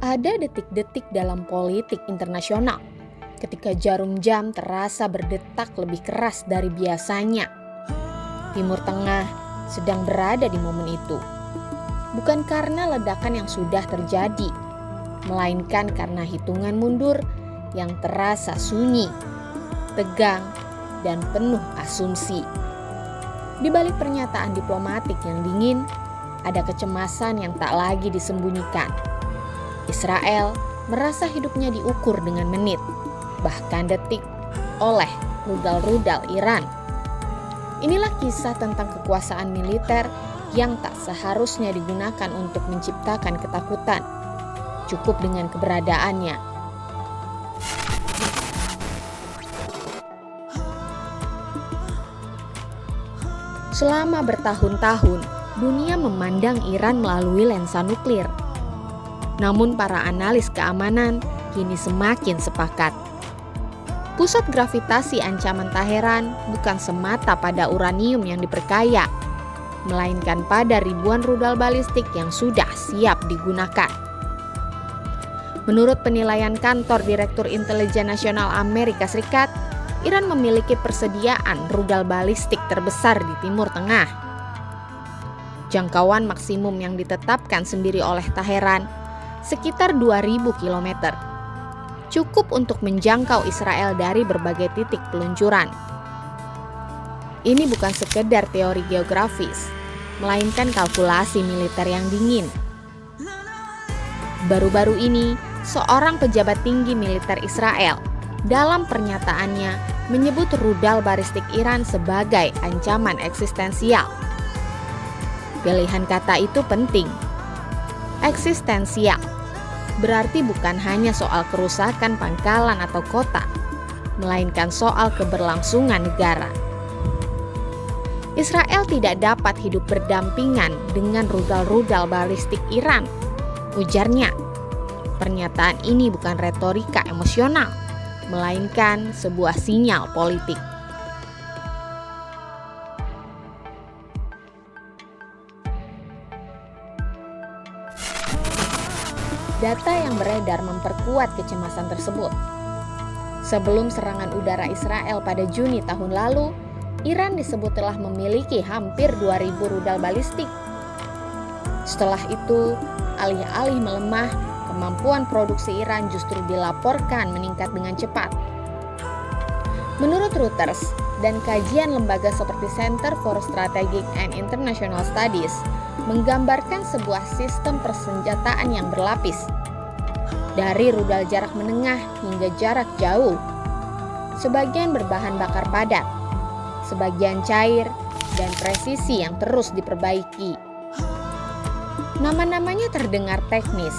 Ada detik-detik dalam politik internasional ketika jarum jam terasa berdetak lebih keras dari biasanya. Timur Tengah sedang berada di momen itu. Bukan karena ledakan yang sudah terjadi, melainkan karena hitungan mundur yang terasa sunyi, tegang, dan penuh asumsi. Di balik pernyataan diplomatik yang dingin, ada kecemasan yang tak lagi disembunyikan. Israel merasa hidupnya diukur dengan menit, bahkan detik, oleh rudal-rudal Iran. Inilah kisah tentang kekuasaan militer yang tak seharusnya digunakan untuk menciptakan ketakutan. Cukup dengan keberadaannya. Selama bertahun-tahun, dunia memandang Iran melalui lensa nuklir. Namun para analis keamanan kini semakin sepakat. Pusat gravitasi ancaman Teheran bukan semata pada uranium yang diperkaya, melainkan pada ribuan rudal balistik yang sudah siap digunakan. Menurut penilaian kantor Direktur Intelijen Nasional Amerika Serikat, Iran memiliki persediaan rudal balistik terbesar di Timur Tengah. Jangkauan maksimum yang ditetapkan sendiri oleh Teheran sekitar 2.000 km. Cukup untuk menjangkau Israel dari berbagai titik peluncuran. Ini bukan sekedar teori geografis, melainkan kalkulasi militer yang dingin. Baru-baru ini, seorang pejabat tinggi militer Israel dalam pernyataannya menyebut rudal balistik Iran sebagai ancaman eksistensial. Pilihan kata itu penting. Eksistensial berarti bukan hanya soal kerusakan pangkalan atau kota, melainkan soal keberlangsungan negara. Israel tidak dapat hidup berdampingan dengan rudal-rudal balistik Iran, ujarnya. Pernyataan ini bukan retorika emosional, melainkan sebuah sinyal politik. Data yang beredar memperkuat kecemasan tersebut. Sebelum serangan udara Israel pada Juni tahun lalu, Iran disebut telah memiliki hampir 2.000 rudal balistik. Setelah itu, alih-alih melemah, kemampuan produksi Iran justru dilaporkan meningkat dengan cepat. Menurut Reuters dan kajian lembaga seperti Center for Strategic and International Studies menggambarkan sebuah sistem persenjataan yang berlapis, dari rudal jarak menengah hingga jarak jauh. Sebagian berbahan bakar padat, sebagian cair, dan presisi yang terus diperbaiki. Nama-namanya terdengar teknis,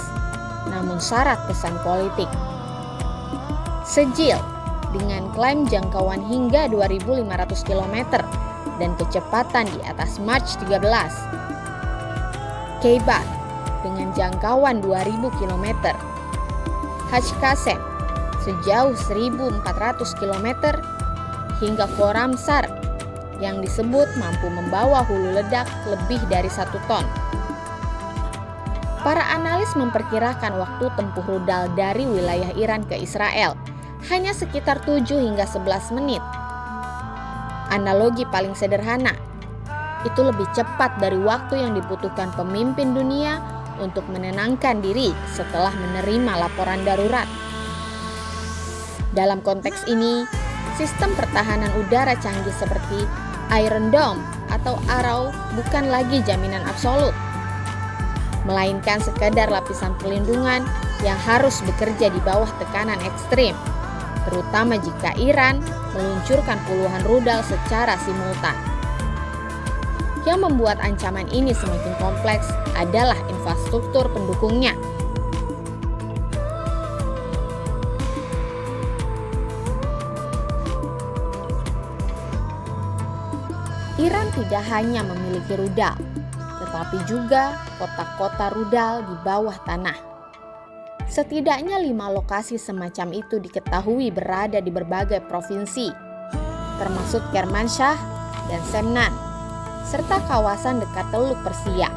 namun syarat pesan politik. Sejil dengan klaim jangkauan hingga 2.500 km dan kecepatan di atas Mach 13. Keibat dengan jangkauan 2.000 km. Hajj-Qasem sejauh 1.400 km hingga Khorramshahr yang disebut mampu membawa hulu ledak lebih dari 1 ton. Para analis memperkirakan waktu tempuh rudal dari wilayah Iran ke Israel hanya sekitar 7 hingga 11 menit. Analogi paling sederhana, itu lebih cepat dari waktu yang dibutuhkan pemimpin dunia untuk menenangkan diri setelah menerima laporan darurat. Dalam konteks ini, sistem pertahanan udara canggih seperti Iron Dome atau Arrow bukan lagi jaminan absolut, melainkan sekadar lapisan perlindungan yang harus bekerja di bawah tekanan ekstrim, terutama jika Iran meluncurkan puluhan rudal secara simultan. Yang membuat ancaman ini semakin kompleks adalah infrastruktur pendukungnya. Iran tidak hanya memiliki rudal, tetapi juga kota-kota rudal di bawah tanah. Setidaknya 5 lokasi semacam itu diketahui berada di berbagai provinsi, termasuk Kermanshah dan Semnan, serta kawasan dekat Teluk Persia.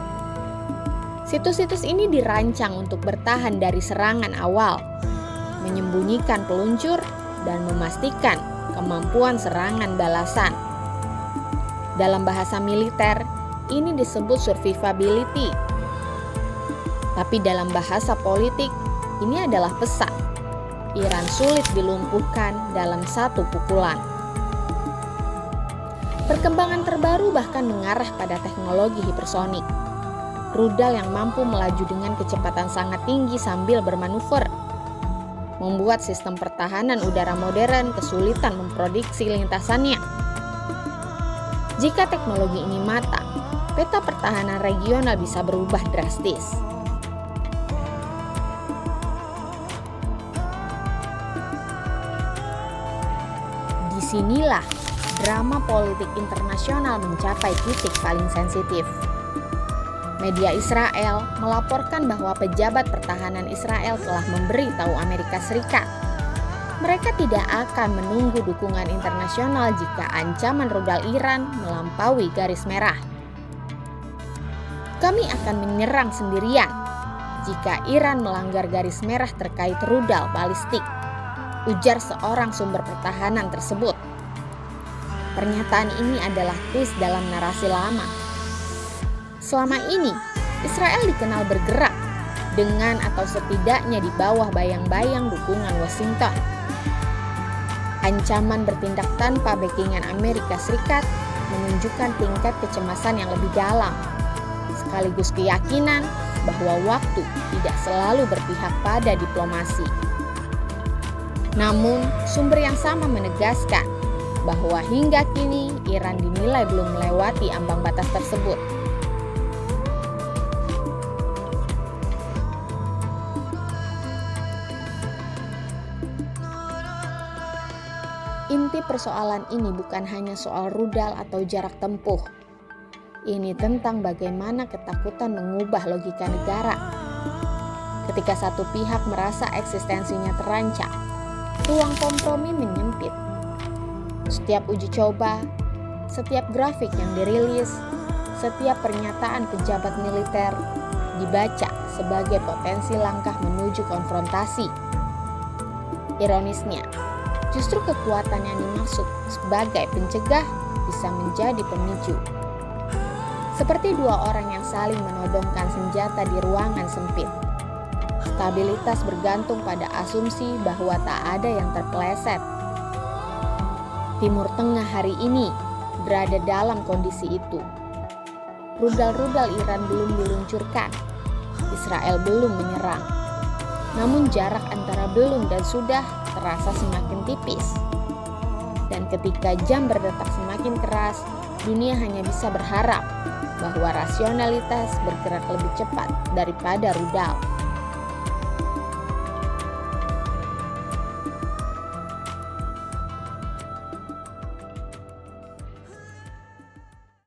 Situs-situs ini dirancang untuk bertahan dari serangan awal, menyembunyikan peluncur, dan memastikan kemampuan serangan balasan. Dalam bahasa militer, ini disebut survivability. Tapi dalam bahasa politik, ini adalah pesan. Iran sulit dilumpuhkan dalam satu pukulan. Perkembangan terbaru bahkan mengarah pada teknologi hipersonik. Rudal yang mampu melaju dengan kecepatan sangat tinggi sambil bermanuver, membuat sistem pertahanan udara modern kesulitan memprediksi lintasannya. Jika teknologi ini matang, peta pertahanan regional bisa berubah drastis. Disinilah drama politik internasional mencapai titik paling sensitif. Media Israel melaporkan bahwa pejabat pertahanan Israel telah memberitahu Amerika Serikat mereka tidak akan menunggu dukungan internasional jika ancaman rudal Iran melampaui garis merah. Kami akan menyerang sendirian jika Iran melanggar garis merah terkait rudal balistik, ujar seorang sumber pertahanan tersebut. Pernyataan ini adalah twist dalam narasi lama. Selama ini, Israel dikenal bergerak dengan atau setidaknya di bawah bayang-bayang dukungan Washington. Ancaman bertindak tanpa backingan Amerika Serikat menunjukkan tingkat kecemasan yang lebih dalam, sekaligus keyakinan bahwa waktu tidak selalu berpihak pada diplomasi. Namun, sumber yang sama menegaskan bahwa hingga kini Iran dinilai belum melewati ambang batas tersebut. Inti persoalan ini bukan hanya soal rudal atau jarak tempuh. Ini tentang bagaimana ketakutan mengubah logika negara. Ketika satu pihak merasa eksistensinya terancam, ruang kompromi menyempit. Setiap uji coba, setiap grafik yang dirilis, setiap pernyataan pejabat militer dibaca sebagai potensi langkah menuju konfrontasi. Ironisnya, justru kekuatan yang dimaksud sebagai pencegah bisa menjadi pemicu. Seperti dua orang yang saling menodongkan senjata di ruangan sempit. Stabilitas bergantung pada asumsi bahwa tak ada yang terpeleset. Timur Tengah hari ini berada dalam kondisi itu. Rudal-rudal Iran belum diluncurkan. Israel belum menyerang. Namun jarak antara belum dan sudah terasa semakin tipis. Dan ketika jam berdetak semakin keras, dunia hanya bisa berharap bahwa rasionalitas bergerak lebih cepat daripada rudal.